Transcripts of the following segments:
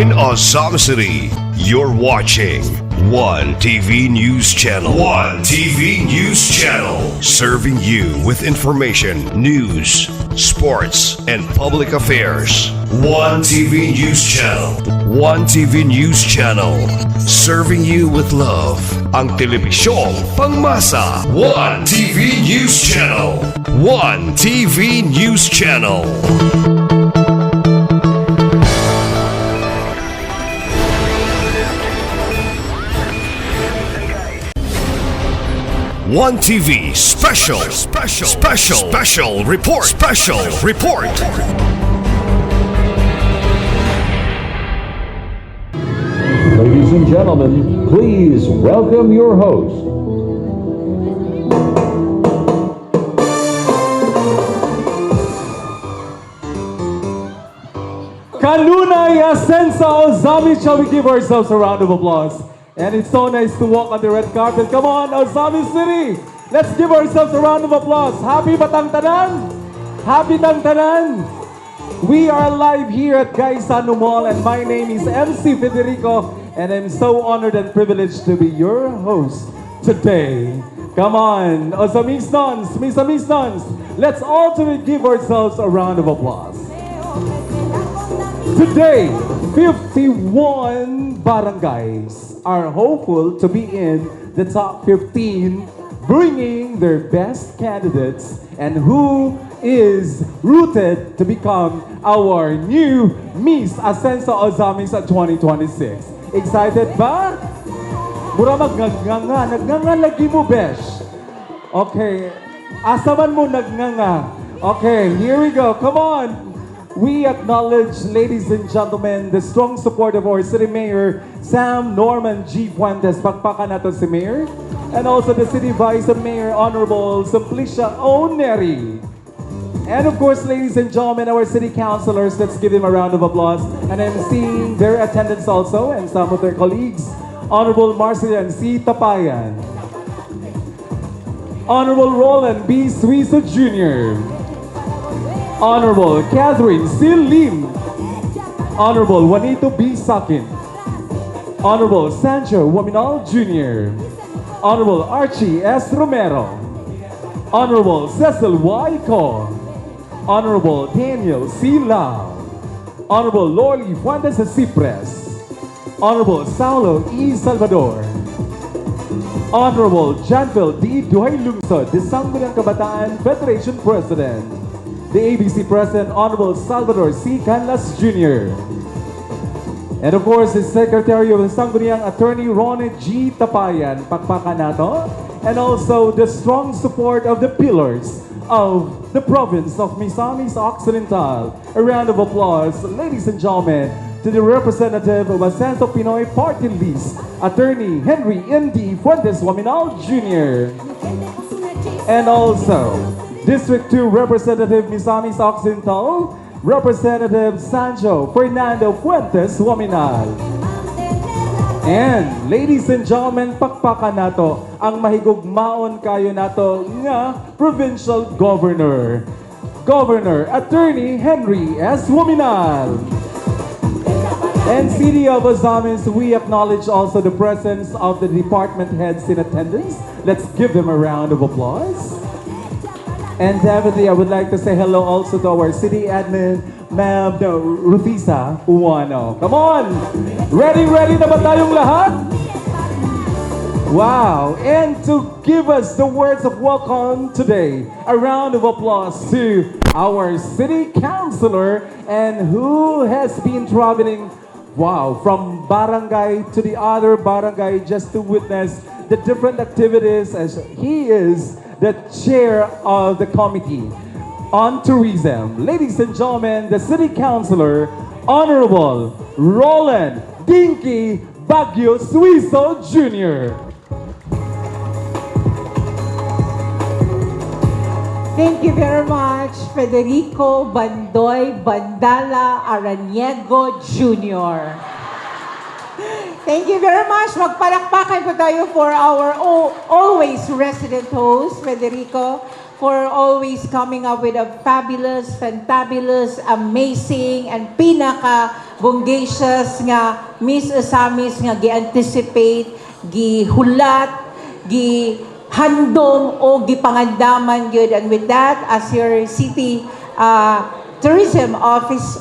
in Osama City. You're watching One TV News Channel. One TV News Channel. Serving you with information, news, sports, and public affairs. One TV News Channel. One TV News Channel. Serving you with love. Ang telebisyong pangmasa. One TV News Channel. One TV News Channel. One TV special report. Ladies and gentlemen, please welcome your host. Kanunay Asensa Ozami, shall we give ourselves a round of applause? And it's so nice to walk on the red carpet. Come on, Ozami City! Let's give ourselves a round of applause. Happy Batang Tanan! Happy Tang Tanan! We are live here at Gaisano Mall, and my name is MC Federico, and I'm so honored and privileged to be your host today. Come on, Ozamisnons, Misamisnons, let's all give ourselves a round of applause. Today, 51 barangays are hopeful to be in the top 15, bringing their best candidates and who is rooted to become our new Miss Asensa Ozamis at 2026. Excited ba? Mura nagganga lagi mo, besh. Okay, asaman mo nagganga. Okay, here we go, come on. We acknowledge, ladies and gentlemen, the strong support of our City Mayor, Sam Norman G. Fuentes. Pakpakan natin si Mayor. And also the City Vice Mayor, Honorable Simplicia Oneri. And of course, ladies and gentlemen, our City Councilors, let's give them a round of applause. And I'm seeing their attendance also and some of their colleagues. Honorable Marcelian C. Tapayan. Honorable Roland B. Suizo Jr. Honorable Catherine C. Lim. Honorable Juanito B. Sakin. Honorable Sancho Waminal Jr. Honorable Archie S. Romero. Honorable Cecil Y. Co. Honorable Daniel C. Lau. Honorable Loli Fuentes Cipres. Honorable Saulo E. Salvador. Honorable Janville D. Duhay Lungsod, the Sangguniang Kabataan Federation President. The ABC President, Honorable Salvador C. Canlas Jr. And of course, the Secretary of the Sangguniang Attorney Ronnie G. Tapayan, pakpakan nato. And also the strong support of the pillars of the province of Misamis Occidental. A round of applause, ladies and gentlemen, to the representative of Asenso Pinoy Party List, Attorney Henry M.D. Fuentes Waminal Jr. And also, District 2 Representative Misamis Occidental, Representative Sancho Fernando Fuentes Waminal. And ladies and gentlemen, pakpakan nato ang mahigugmaon kayo nato nga Provincial Governor, Governor Attorney Henry S. Waminal. And City of Ozamis, we acknowledge also the presence of the department heads in attendance. Let's give them a round of applause. And definitely, I would like to say hello also to our city admin, Ma'am Rufisa Uwano. Come on! Ready na ba tayong lahat? Wow! And to give us the words of welcome today, a round of applause to our city councilor and who has been traveling, wow, from barangay to the other barangay just to witness the different activities as he is the chair of the committee on tourism. Ladies and gentlemen, the city councilor, Honorable Roland Dinky Baguio Suizo Jr. Thank you very much, Federico Bandoy Bandala Araniego Jr. Thank you very much. Magpalakpakan po tayo for our always resident host, Federico, for always coming up with a fabulous, fantabulous, amazing, and pinaka-bungacious nga Miss Ozamis nga gi-anticipate, gihulat, gihandom o gipangandaman gyud. And with that, as your city tourism office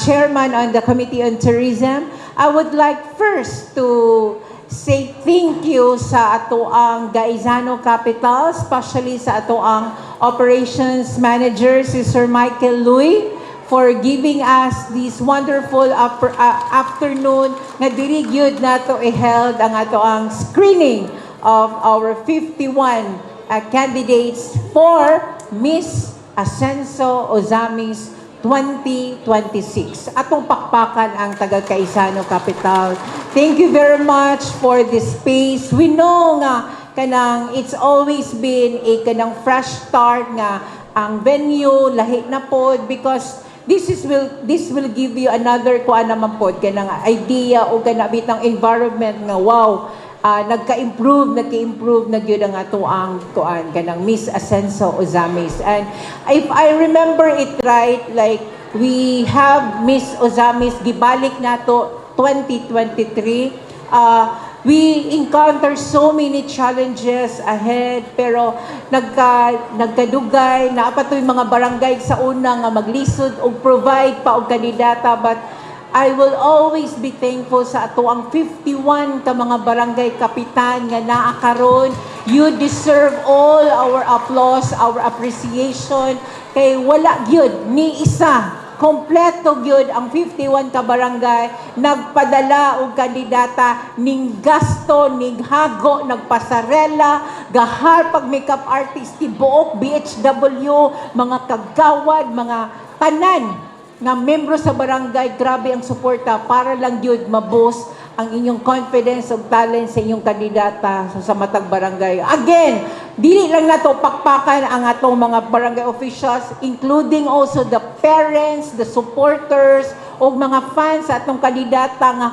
chairman on the Committee on Tourism, I would like first to say thank you sa ato ang Gaizano Capital, especially sa ato ang operations manager, si Sir Michael Lui, for giving us this wonderful afternoon nga diri gyud nato i-held ang ato ang screening of our 51 candidates for Miss Ascenso Ozamis 2026. Atong pakpakan ang taga Gaizano Capital. Thank you very much for this space. We know nga kanang it's always been a kanang fresh start nga ang venue lahi na pod, because this will give you another kuan naman pod kanang idea o kanabit ng environment nga wow, nagka-improve na gyud ang ato ang kuan kanang Miss Ascenso Ozamis. And if I remember it right, like we have Miss Ozamis gibalik nato 2023. We encounter so many challenges ahead, pero nagkadugay na apatoy mga barangay sa una nga maglisod og provide pa og kandidata, but I will always be thankful sa ato ang 51 ka mga barangay kapitan nga naa karon. You deserve all our applause, our appreciation, kay wala gyud ni isa kompleto gyud ang 51 ka barangay nagpadala og kandidata ning gasto, ning hago, nagpasarela, gahar pag makeup artist, tibuok BHW, mga kagawad, mga tanan nga membro sa barangay. Grabe ang suporta para lang gyud ma-boost ang inyong confidence ug talent sa inyong kandidata sa matag barangay. Again, dili lang nato pakpakan ang atong mga barangay officials, including also the parents, the supporters, ug mga fans sa atong kandidata nga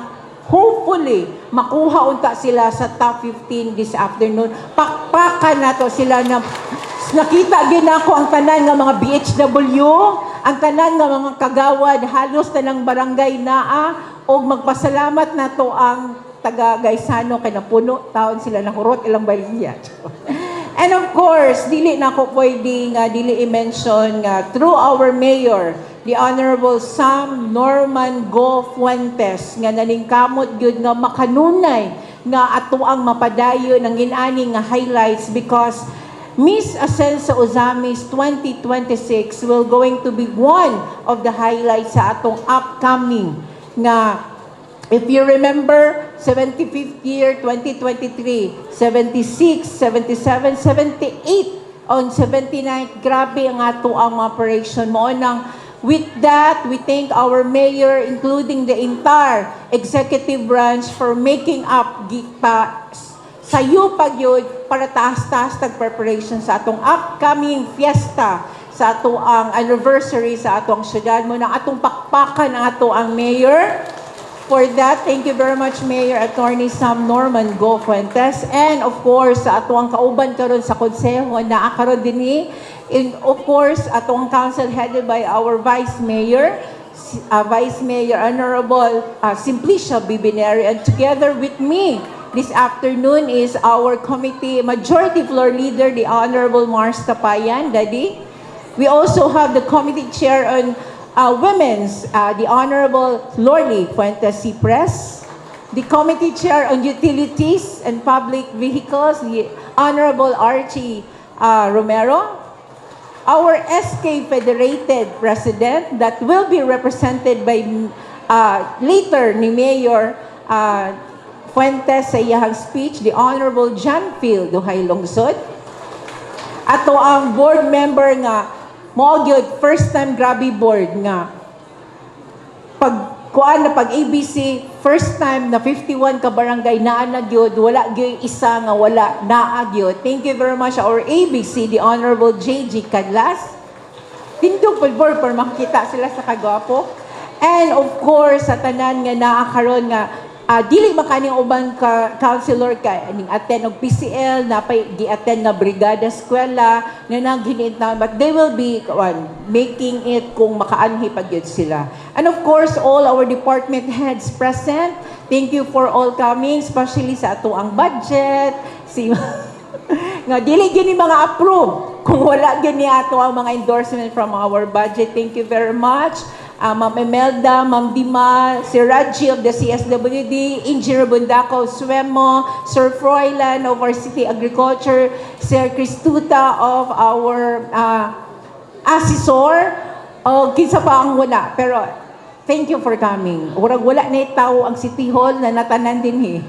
hopefully makuha unta sila sa top 15 this afternoon. Pakpakan nato sila na nakita gyud nako ang tanan nga mga BHW, ang tanan nga mga kagawad, halos tanang barangay naa, og magpasalamat nato ang taga Gaizano kay napuno taon sila nahurot ilang baliya. And of course, dili nako pwede nga dili i-mention nga through our mayor, the Honorable Sam Norman Go Fuentes, nga naningkamot gyud nga makanunay nga ato ang mapadayon ng inani nga highlights, because Miss Ascenso Ozamis 2026 will going to be one of the highlights sa atong upcoming nga, if you remember, 75th year 2023, 76, 77, 78 on 79, grabe ang ato ang operation mo nang. With that, we thank our mayor, including the entire executive branch, for making up sayo pagyod para taas-taas tag-preparation sa atong upcoming fiesta, sa ato ang anniversary sa ato ang syudad mo, na atong pakpakan ang ato ang mayor. For that, thank you very much, Mayor Attorney Sam Norman Go Fuentes. And of course, sa ato ang kauban karon sa konseho na karon dinhi. And of course, ato ang council headed by our Vice Mayor, Honorable Simplicia Bibineri. And together with me this afternoon is our committee majority floor leader, the Honorable Mars Tapayan, Daddy. We also have the committee chair on women's, the Honorable Lorly Fuentes Cipres. The committee chair on utilities and public vehicles, the Honorable Archie Romero. Our SK Federated President that will be represented by later ni Mayor Fuentes sa iyahang speech, the Honorable John Phil Duhay Lungsod. Ato ang board member nga mo gyud first time grabe board nga pag ABC first time na 51 ka barangay naa na gyud, wala gyud isa nga wala naa gyud. Thank you very much our ABC, the Honorable JG Cadlas. Tindog pud board para makita sila sa kagwapo. And of course sa tanan nga naa karon nga dili makaning uban ka counselor ka ning attend og PCL na pay gi-attend nga brigada eskwela na naghinita, but they will be making it kung makaanhi pa gyud sila. And of course, all our department heads present, thank you for all coming, especially sa ato ang budget, si nga dili gini mga approve kung wala gini ato ang mga endorsement from our budget. Thank you very much. Ma'am Imelda, Ma'am Dima, Sir Raji of the CSWD, Engineer Bundako Suemo, Sir Froilan of our City Agriculture, Sir Cristuta of our assessor, o kinsa pa ang wala. Pero thank you for coming. Urag wala na tao ang City Hall na natanan din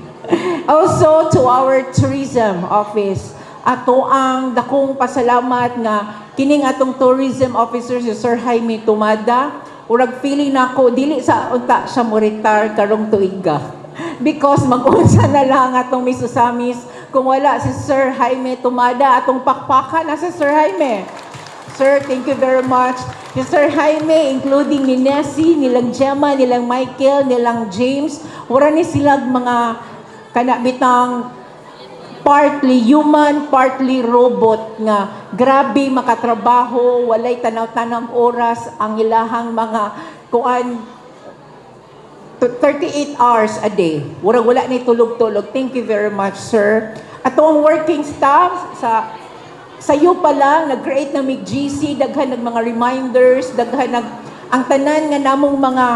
Also to our tourism office, ato ang dakong pasalamat nga kining atong tourism officer si Sir Jaime Tumada. Urag feeling nako dili sa unta siya mo retire karong tuiga. Because mag-unsa na lang atong Miss Usamis kung wala si Sir Jaime Tumada, atong pakpakan na si Sir Jaime. Sir, thank you very much. Si Sir Jaime, including ni Nessie, nilang Gemma, nilang Michael, nilang James, wala ni silang mga kanabitang partly human, partly robot nga grabe makatrabaho, walay tanaw-tanaw oras ang ilahang mga kuan 38 hours a day. Wala ni tulog-tulog. Thank you very much, sir. Ato ang working staff sa iyo pa lang nag-create na MIG-GC, daghan ng mga reminders, daghan ang tanan nga namong mga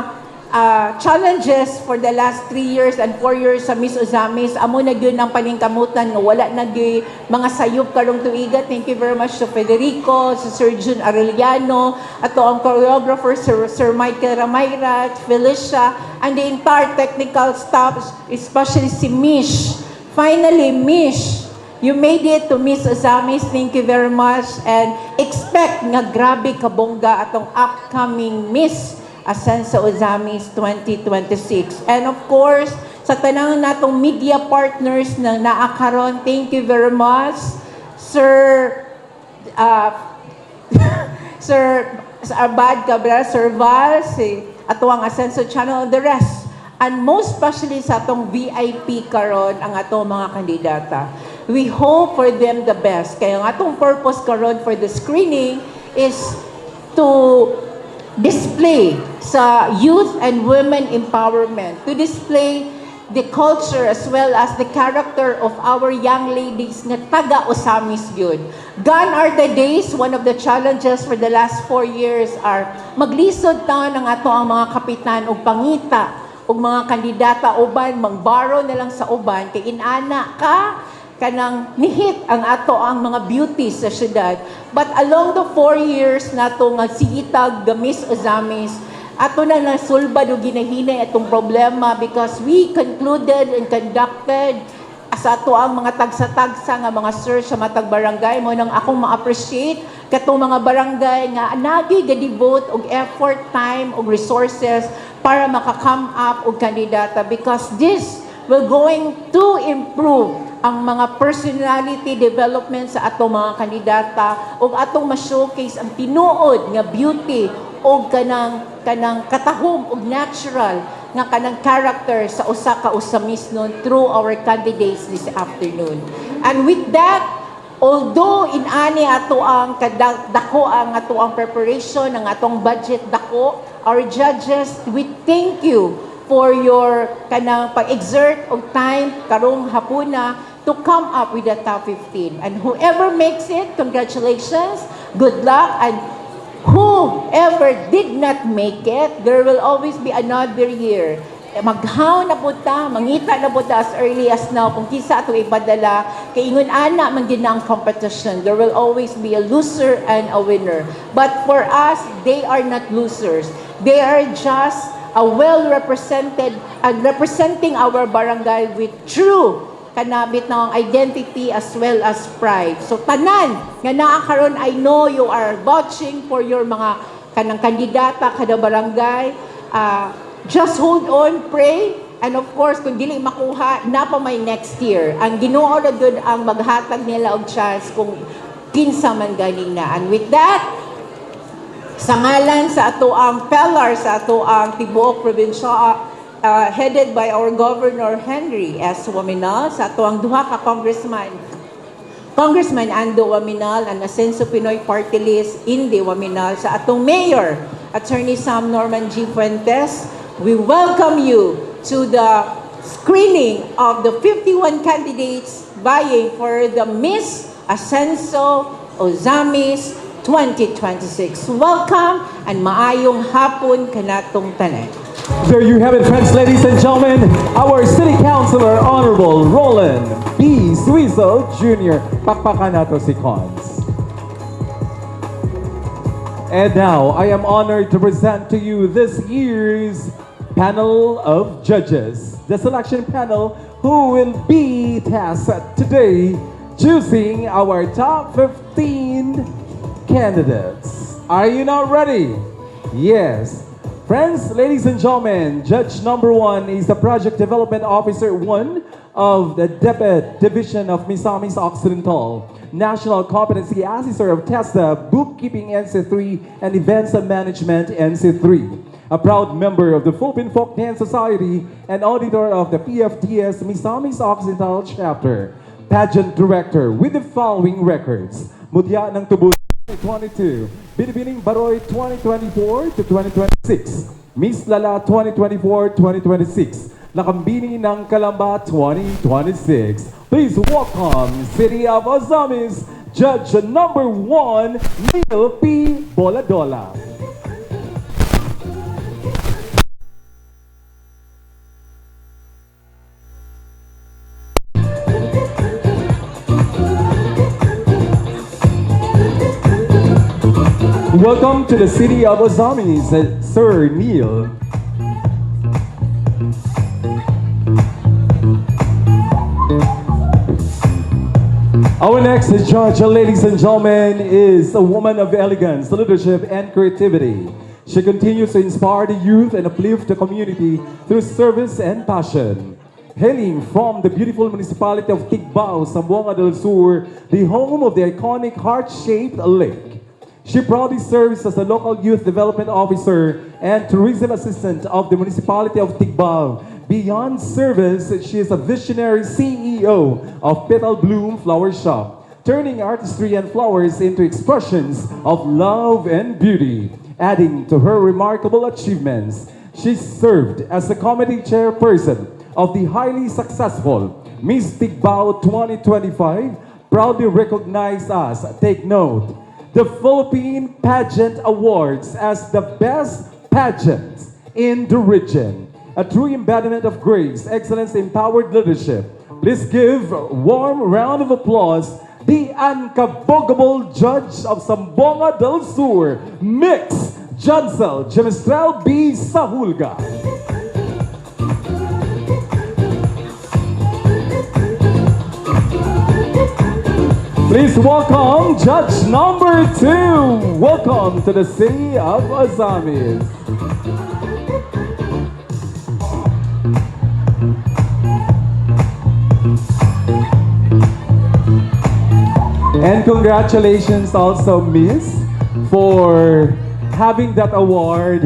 challenges for the last 3 years and 4 years sa Miss Usamis, amo na gyud ang paningkamutan nga wala na gyud mga sayop karong tuiga. Thank you very much to Federico, si Sir Jun Arellano, ato ang choreographer Sir Michael Ramayrat, Felicia, and the entire technical staff, especially si Mish. Finally, Mish, you made it to Miss Usamis. Thank you very much, and expect nga grabe kabongga atong upcoming Miss Asensa Usamis 2026. And of course, sa tanang natong media partners na naakaron, thank you very much, Sir Sir Abad Cabral, Sir Val, si ato ang Asenso Channel, and the rest. And most especially sa atong VIP karon ang ato mga kandidata. We hope for them the best. Kaya ang atong purpose karon for the screening is to display sa youth and women empowerment, to display the culture as well as the character of our young ladies nga taga Usamis gyud. Gone are the days, one of the challenges for the last 4 years are maglisod ta ng ato ang mga kapitan og pangita og mga kandidata uban mangbaro na lang sa uban kay inana kanang nihit ang ato ang mga beauties sa syudad. But along the 4 years nato nga sigitag Miss Usamis, ato na nasulbad o ginahinay atong problema because we concluded and conducted sa ato ang mga tagsa-tagsa nga mga search sa matag barangay mo nang akong ma-appreciate katong mga barangay nga nagi ga-devote og effort, time og resources para maka-come up og kandidata because this will going to improve ang mga personality development sa atong mga kandidata ug atong ma-showcase ang tinuod nga beauty o kanang katahom og natural nga kanang character sa usa ka Usamis nun through our candidates this afternoon. And with that, although inani ato ang dako ang ato ang preparation ang atong budget dako, our judges, we thank you for your kanang pag-exert og time karong hapuna to come up with the top 15. And whoever makes it, congratulations, good luck, and whoever did not make it, there will always be another year. Maghaw na po ta, mangita na po ta as early as now, kung kisa ato ipadala, kay ingon ana man gid na ang competition. There will always be a loser and a winner. But for us, they are not losers. They are just a well-represented and representing our barangay with true kanabit na ang identity as well as pride. So tanan nga naa karon, I know you are watching for your mga kanang kandidata kada barangay. Just hold on, pray, and of course kung dili makuha na pa may next year. Ang Ginoo ra gyud ang maghatag nila og chance kung kinsa man ganing na. And with that, sa ngalan sa ato ang PELAR, sa ato ang tibuok headed by our Governor Henry S. Waminal, sa atuang duha ka Congressman Ando Waminal and Asenso Pinoy Party List Indy Waminal, sa atong Mayor Attorney Sam Norman G. Fuentes. We welcome you to the screening of the 51 candidates vying for the Miss Asenso Ozamis 2026. Welcome and maayong hapon kanatong tanan. There you have it, friends, ladies and gentlemen. Our City Councilor, Honorable Roland B. Suizo Jr. Pakpakan nato si Cons. And now, I am honored to present to you this year's panel of judges. The selection panel who will be tasked today choosing our top 15 candidates. Are you not ready? Yes. Friends, ladies and gentlemen, Judge number 1 is the Project Development Officer 1 of the DepEd Division of Misamis Occidental, National Competency Assessor of TESDA, Bookkeeping NC3, and Events and Management NC3. A proud member of the Philippine Folk Dance Society and auditor of the PFDS Misamis Occidental Chapter. Pageant Director with the following records: Mutya ng Tubo 2022, Binibining Baroy 2024 to 2026, Miss Lala 2024-2026, Lakambini ng Kalamba 2026. Please welcome City of Ozamis, Judge number 1, Neil P. Boladola. Welcome to the City of Ozamis, Sir Neil. Our next judge, ladies and gentlemen, is a woman of elegance, leadership, and creativity. She continues to inspire the youth and uplift the community through service and passion. Hailing from the beautiful municipality of Tigbao, Zamboanga del Sur, the home of the iconic heart-shaped lake. She proudly serves as a local youth development officer and tourism assistant of the municipality of Tigbao. Beyond service, she is a visionary CEO of Petal Bloom Flower Shop, turning artistry and flowers into expressions of love and beauty. Adding to her remarkable achievements, she served as the committee chairperson of the highly successful Miss Tigbao 2025, proudly recognized as, take note, the Philippine Pageant Awards as the best pageant in the region. A true embodiment of grace, excellence, empowered leadership. Please give a warm round of applause the unkabogable judge of Zamboanga del Sur, Mix Jansel Jemestrel B. Sahulga. Please welcome Judge number 2. Welcome to the City of Ozamis. And congratulations also, Miss, for having that award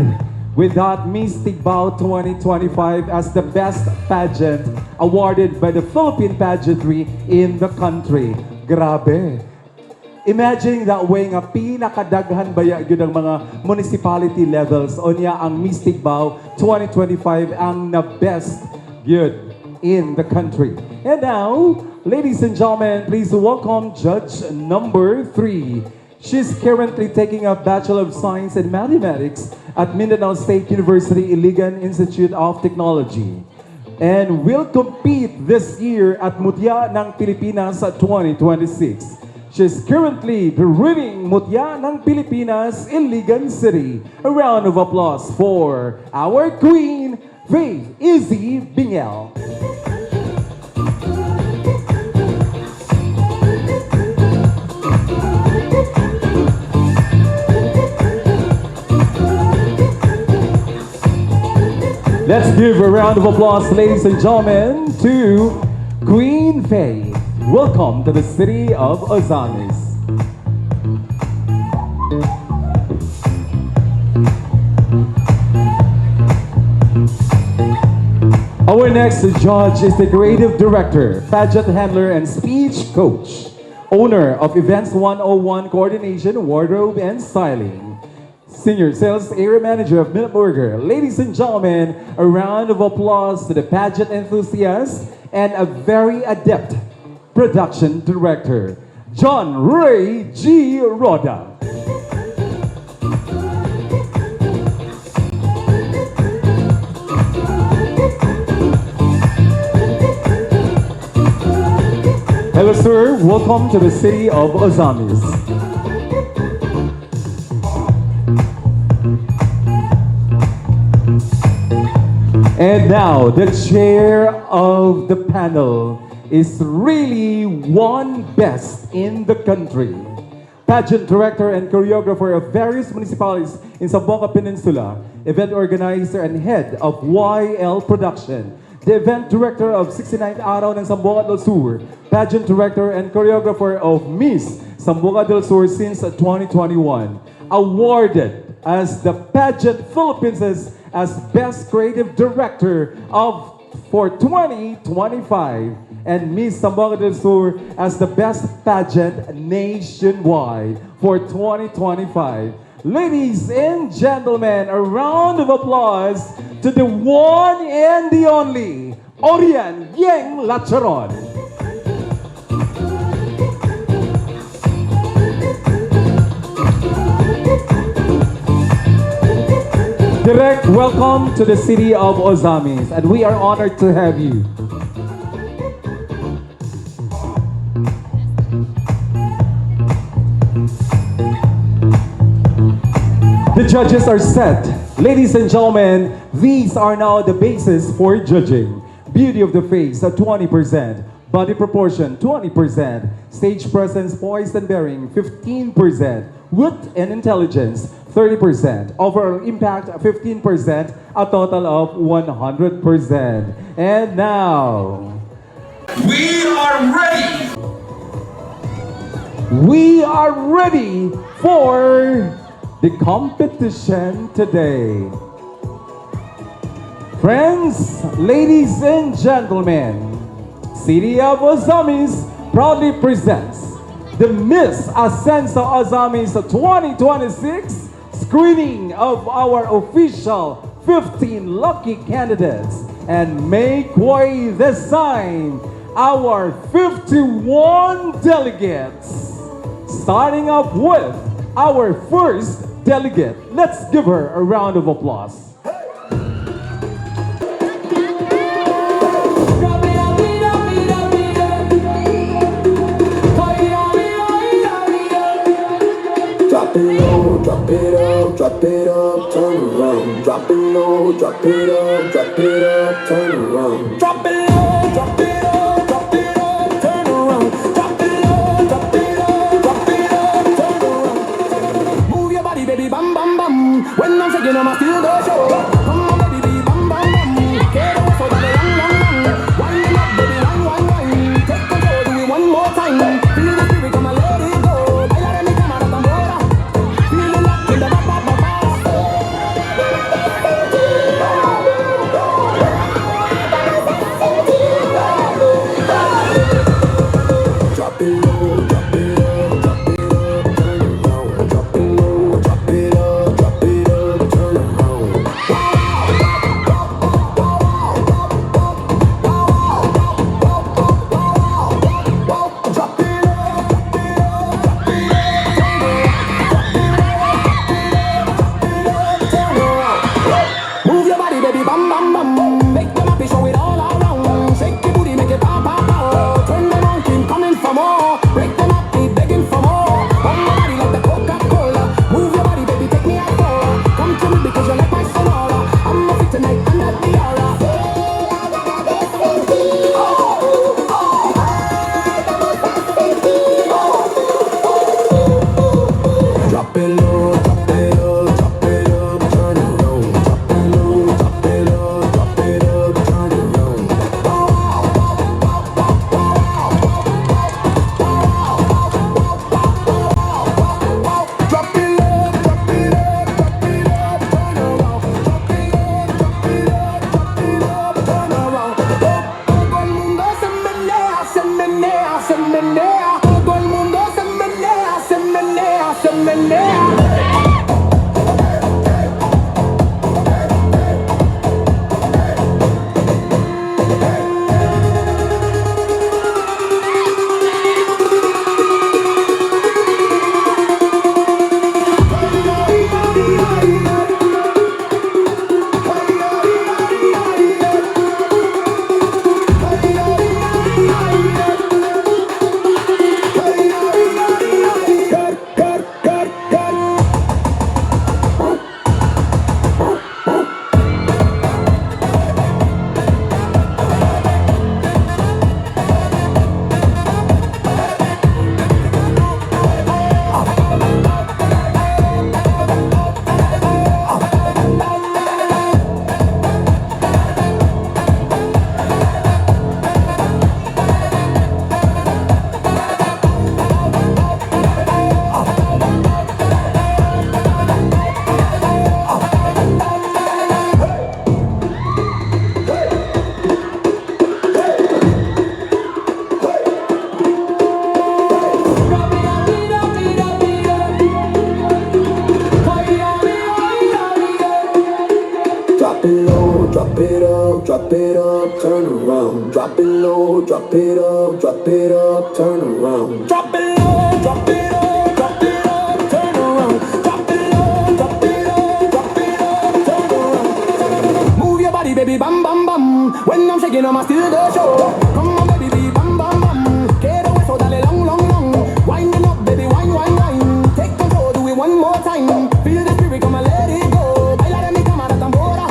with that Miss Tigbao 2025 as the best pageant awarded by the Philippine Pageantry in the country. Grabe. Imagining that way nga pinakadaghan baya yun ang mga municipality levels o niya ang Miss Tigbao 2025 ang na best yun in the country. And now, ladies and gentlemen, please welcome Judge number 3. She's currently taking a Bachelor of Science in Mathematics at Mindanao State University Iligan Institute of Technology, and will compete this year at Mutya ng Pilipinas 2026. She's currently the reading Mutya ng Pilipinas in Iligan City. A round of applause for our Queen, Faith Izzy Bingel. Let's give a round of applause, ladies and gentlemen, to Queen Faith. Welcome to the City of Ozamis. Our next judge is the creative director, pageant handler, and speech coach, owner of Events 101 Coordination, Wardrobe, and Styling, senior sales area manager of Minute Burger. Ladies and gentlemen, a round of applause to the pageant enthusiast and a very adept production director, John Ray G. Roda. Hello, sir. Welcome to the city of Ozamis. And now, the chair of the panel is really one best in the country. Pageant director and choreographer of various municipalities in Zamboanga Peninsula, event organizer and head of YL Production, the event director of 69th Araw ng Zamboanga del Sur, pageant director and choreographer of Miss Zamboanga del Sur since 2021, awarded as the Pageant Philippines as Best Creative Director for 2025, and Miss Zamboanga del Sur as the Best Pageant Nationwide for 2025. Ladies and gentlemen, a round of applause to the one and the only Orian Yeng Lacharon. Direct welcome to the city of Ozamis, and we are honored to have you. The judges are set. Ladies and gentlemen, these are now the basis for judging. Beauty of the face at 20%, body proportion 20%, stage presence, poise and bearing 15%, wit and intelligence 30%, overall impact 15%, a total of 100%. And now, We are ready! we are ready for the competition today. Friends, ladies and gentlemen, City of Ozamis proudly presents the Miss Ascenso Ozamis 2026 screening of our official 15 lucky candidates, and make way the sign our 51 delegates. Starting up with our first delegate. Let's give her a round of applause. Drop it low, drop it up, drop it up, turn around. Drop it low, drop it up, drop it up, turn around. Drop it low, drop it up, drop it up, turn around. Drop it low, drop it up, drop it up, turn around. Move your body, baby, bam, bam, bam. When I'm shaking, I'ma still go show. Come on, baby, bam, bam, bam. Get away for that long, long, long. Wind it up, baby, wine, wine, wine. Take control, do it one more time. Feel the spirit, come and let it go. Baila mi cámara tambora. Feel it like in the ba, ba, ba, ba. Drop it low, drop it up, drop it up, turn around. Drop it low, drop it up, drop it up, turn around. Drop it up, drop it up, drop it up, turn around. Move your body, baby, bam, bam, bam. Make them happy, show it all around. Shake your booty, make it pop, pop, pop. Turn them on, keep coming for more. Break them up, keep begging for more. Hold my body like the Coca-Cola. Move your body, baby, take me out for. Come to me because you like my sonora. I'm a fit tonight, I'm not the aura. Drop it low, drop it up, drop it up, turn around. Drop it low, drop it up, drop it up, turn around. Drop it low, drop it up, drop it up, turn around. Drop it low, drop it up, drop it up, drop it up, turn around. Drop it low, drop it up, turn around. Drop it low, drop it up, drop it up, turn around. Drop it low, drop it up, drop it up, turn around. Move your body, baby, bam bam bam. When I'm shaking, I'ma still go show. Come on, baby, be bam bam bam. Quiero eso, dale long, long, long. Wind it up, baby, wine, wine, wine. Take control, do it one more time. Feel the spirit, come and let it go. Baila de mi cama, la tambora.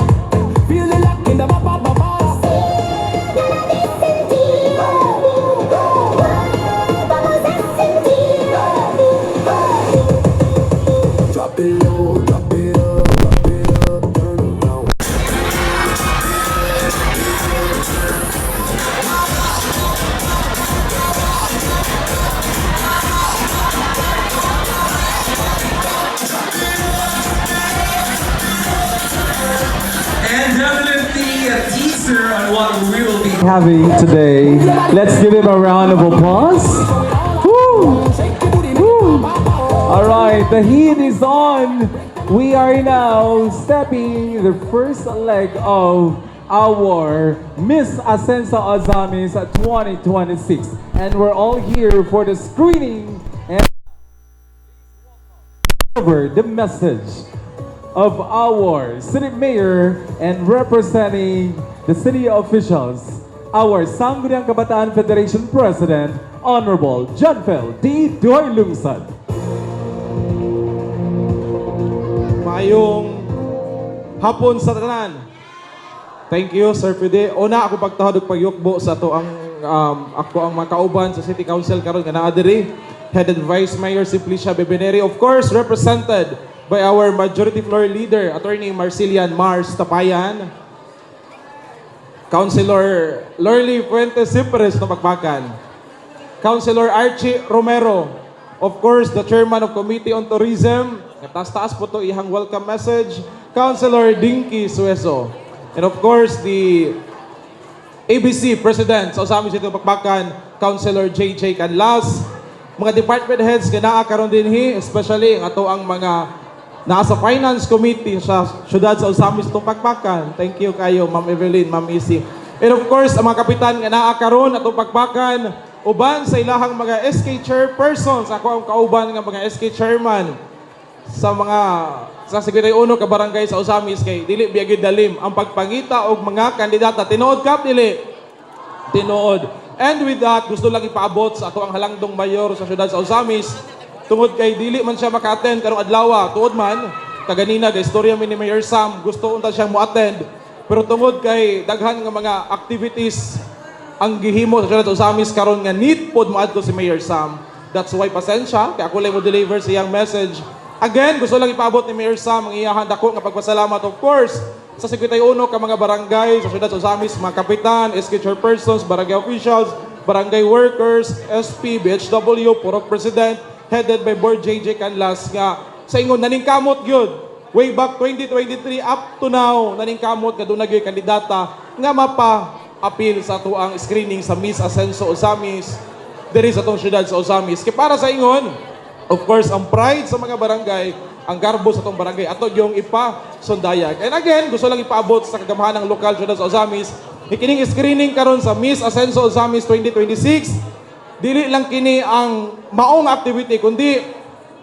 Feel the lock in the ba ba ba ba. Drop it low, drop it up, turn around. And definitely a teaser on what we will be Having today. Let's give him a round of applause. Woo! Shake your booty, Woo! All right, the heat is on. We are now stepping the first leg of our Miss Ascenso Azamis 2026. And we're all here for the screening and deliver the message of our city mayor and representing the city officials, our Sangguniang Kabataan Federation President, Honorable John Fel D. Duay Lungsad. Mayong hapon sa tanan. Thank you, Sir Fide. Una ako pagtahod og pagyukbo sa to ang ako ang mga kauban sa City Council karon nga naa diri. Headed Vice Mayor Simplicia Bebeneri, of course, represented by our Majority Floor Leader, Attorney Marcilian Mars Tapayan, Councilor Lorly Fuentes Cipres na Pakpakan, Councilor Archie Romero, of course, the Chairman of Committee on Tourism, taas-taas po to ihang welcome message, Councilor Dinky Sueso, and of course, the ABC President sa Osamis City Pakpakan, Councilor JJ Canlas, mga department heads nga naa karon dinhi, especially ang ato ang mga nasa Finance Committee sa syudad sa Osamis Pakpakan. Thank you kayo, Ma'am Evelyn, Ma'am Isi. And of course, ang mga kapitan nga naa karon atong Pakpakan, uban sa ilahang mga SK chairpersons, ako ang kauban nga mga SK chairman sa mga sa 71 ka barangay sa Osamis kay dili biagid dalim ang pagpangita og mga kandidata. Tinuod kap dili. Tinuod. And with that, gusto lang ipaabot sa ato ang halangdong mayor sa syudad sa Osamis. Tungod kay dili man siya maka-attend karong adlaw, tuod man kaganina ga istorya mi ni Mayor Sam, gusto unta siyang mo-attend. Pero tungod kay daghan nga mga activities ang gihimo sa syudad sa Osamis karon nga need pod moadto si Mayor Sam. That's why pasensya kay ako lang mo deliver sa iyang message. Again, gusto lang ipaabot ni Mayor Sam ang iyang dako nga pagpasalamat, of course, sa 51 ka mga barangay sa syudad sa Osamis, mga kapitan, SK chairpersons, barangay officials, barangay workers, SP, BHW, Purok President, headed by Board JJ Canlas nga sa ingon naningkamot gyud. Way back 2023 up to now, naningkamot nga doon nagyoy kandidata nga mapa-appeal sa tuang screening sa Miss Ascenso Osamis diri sa tong syudad sa Osamis. Kaya para sa ingon, of course, ang pride sa mga barangay, ang garbo sa tong barangay, ato yung ipa-sundayag. And again, gusto lang ipaabot sa kagamahan ng lokal syudad sa Osamis, ikining screening karon sa Miss Ascenso Osamis 2026, dili lang kini ang maong activity, kundi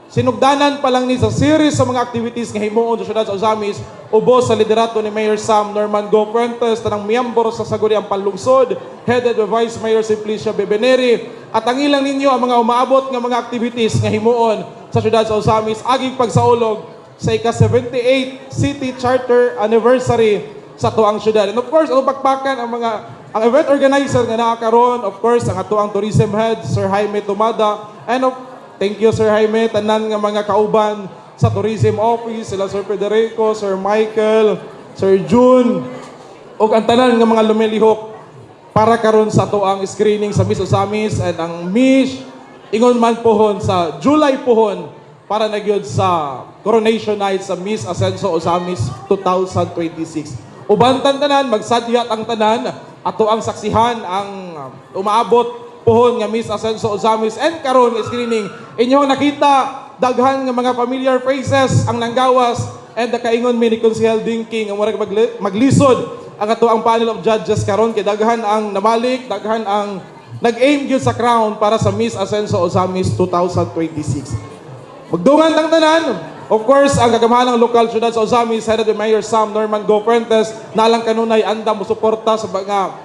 sinugdanan pa lang ni sa series sa mga activities nga himuon sa syudad sa Osamis, ubos sa liderato ni Mayor Sam Norman Go Fuentes, tanang miyembro sa Saguriang Panlungsod, headed by Vice Mayor Simplicia Bebeneri, at ang ilang ninyo ang mga umaabot nga mga activities nga himuon sa syudad sa Osamis, aging pagsaulog sa ika-78 City Charter Anniversary sa tuang syudad. And of course, ang Pakpakan ang event organizer nga nakakaroon, of course, ang atuang tourism head, Sir Jaime Tumada, and thank you, Sir Jaime, tanan nga mga kauban sa tourism office, sila Sir Federico, Sir Michael, Sir June, o ang tanan nga mga lumilihok para karon sa atuang screening sa Miss Osamis and ang Miss ingon man pohon sa July pohon para nagyod sa coronation night sa Miss Ascenso Osamis 2026. Ubantan tanan, magsadyat ang tanan, ato ang saksihan ang umaabot pohon nga Miss Ascenso Osamis and karon screening. Inyong nakita daghan nga mga familiar faces ang nanggawas and kaingon mi ni Konsehal Dinky nga murag maglisod ang ato ang panel of judges karon kay daghan ang namalik, daghan ang nag-aim gyud sa crown para sa Miss Ascenso Ozamis 2026. Magdungan tang tanan. Of course, ang kagamhanang lokal syudad sa Ozamis, headed by Mayor Sam Norman Go Fuentes, nalang kanunay anda mo suporta sa mga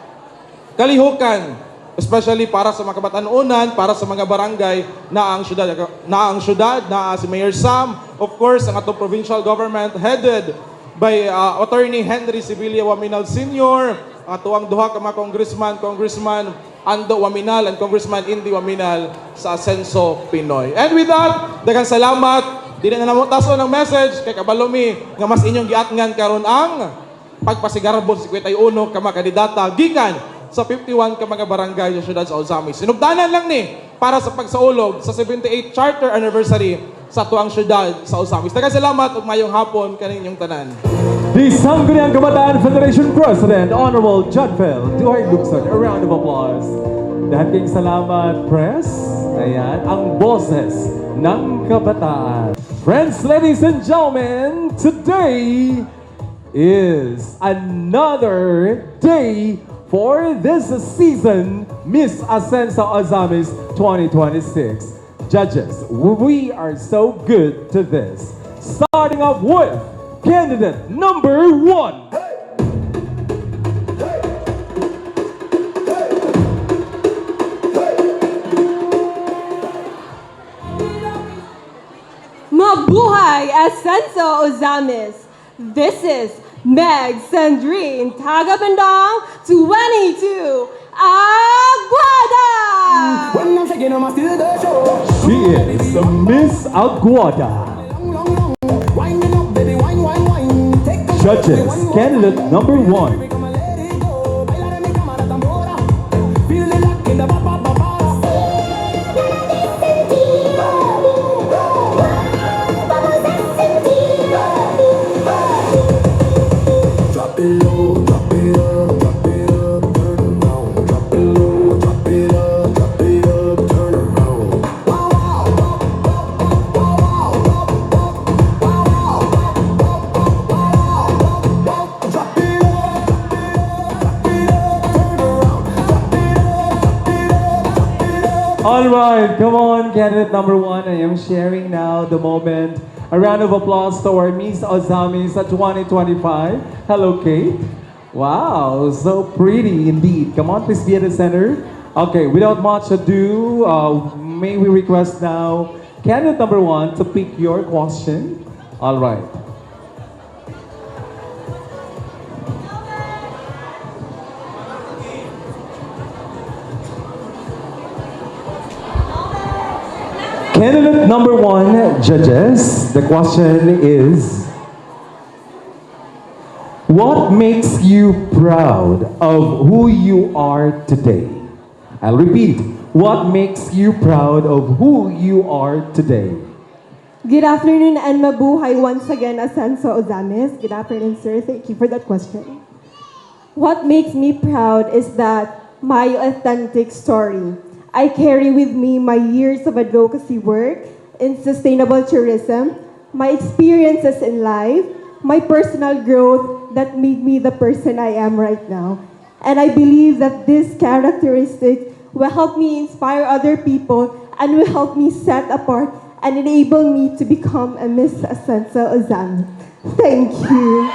kalihukan, especially para sa mga kabatanunan, para sa mga barangay na ang syudad, na si Mayor Sam, of course, ang atong provincial government headed by Attorney Henry Sibilia Waminal Sr., ang atuang duha ka mga Congressman Ando Waminal and Congressman Indy Waminal sa Ascenso Pinoy. And with that, daghang salamat. Di na namutaso ng message kay Kabalomi nga mas inyong giatngan karon ang pagpasigarbon sa 51 ka mga kandidata gikan sa 51 ka mga barangay sa siyudad sa Ozamis. Sinugdanan lang ni para sa pagsaulog sa 78th Charter Anniversary sa tuang siyudad sa Ozamis. Daghang salamat ug mayong hapon kaninyong tanan. The Sangguniang Kabataan Federation President, Honorable John Fel Duhay Lukson. A round of applause. Dahan kayong salamat, press. Ayan, ang boses ng kabataan. Friends, ladies and gentlemen, today is another day for this season, Miss Ascenso Ozamis 2026. Judges, we are so good to this. Starting off with candidate number 1. Mabuhay Ascenso Ozamis! This is Meg Sandrine Tagabandang 22 Aguada! When I'm shaking, I'm still the show. She is Miss Aguada. Wind it up, baby, wine, wine, wine. Take a Judges, candidate number 1. come and let it go. Baila de mi cámara tambora. Feel the lock in the ba ba ba ba. Drop it low, drop it up, drop it up, turn around. Drop it low, drop it up, drop it up, turn around. Wow wow, wow wow, wow wow, drop it up, drop it up, turn around. Drop it up, drop it up, drop it up. All right, come on, candidate number 1. I am sharing now the moment. A round of applause to our Miss Ozamis 2025. Hello, Kate. Wow, so pretty indeed. Come on, please be at the center. Okay, without much ado, may we request now candidate number 1 to pick your question. All right. Candidate number 1, judges, the question is, what makes you proud of who you are today? I'll repeat, what makes you proud of who you are today? Good afternoon and mabuhay once again, Ascenso Ozamis. Good afternoon, sir. Thank you for that question. What makes me proud is that my authentic story. I carry with me my years of advocacy work in sustainable tourism, my experiences in life, my personal growth that made me the person I am right now. And I believe that this characteristic will help me inspire other people and will help me set apart and enable me to become a Miss Ascenso Ozamis. Thank you.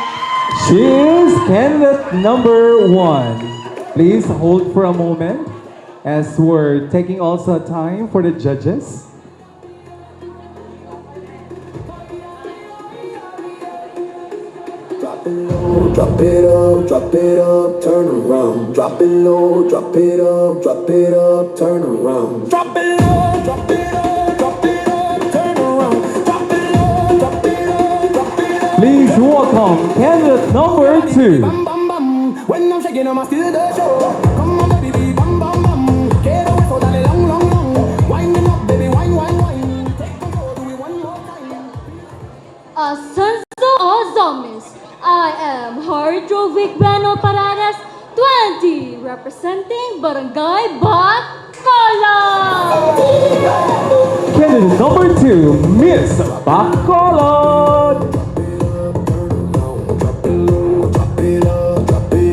She is candidate number 1. Please hold for a moment as we're taking also time for the judges. Drop it low, drop it up, drop it up, turn around. Drop it low, drop it up, drop it up, turn around. Drop it low, drop it up, drop it up, turn around. Drop it low, drop it up, drop it up. Please welcome candidate number 2. Bam bam bam, when I'm shaking, I'm still the show. Come on, baby, bam bam bam. Get away for that long, long, long. Wind it up, baby, wine, wine, wine. Take control, do it one more time. Ascenso Ozamis. I am Hardrovic Bueno Paradas, 20, representing Barangay Bacolod. Candidate number 2, Miss Bacolod. Drop it low, drop it up, drop it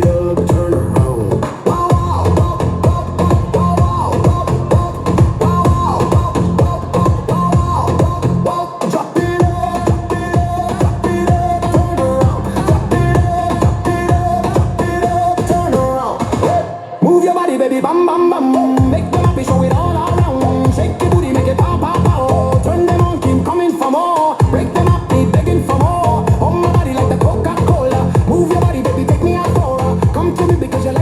booty bam bam bam. Make them happy, show it all around. Shake your booty, make it pow pow pow. Turn them on, keep coming for more. Break them happy, begging for more. Hold my body like the Coca-Cola. Move your body, baby, take me out for a. Come to me because you like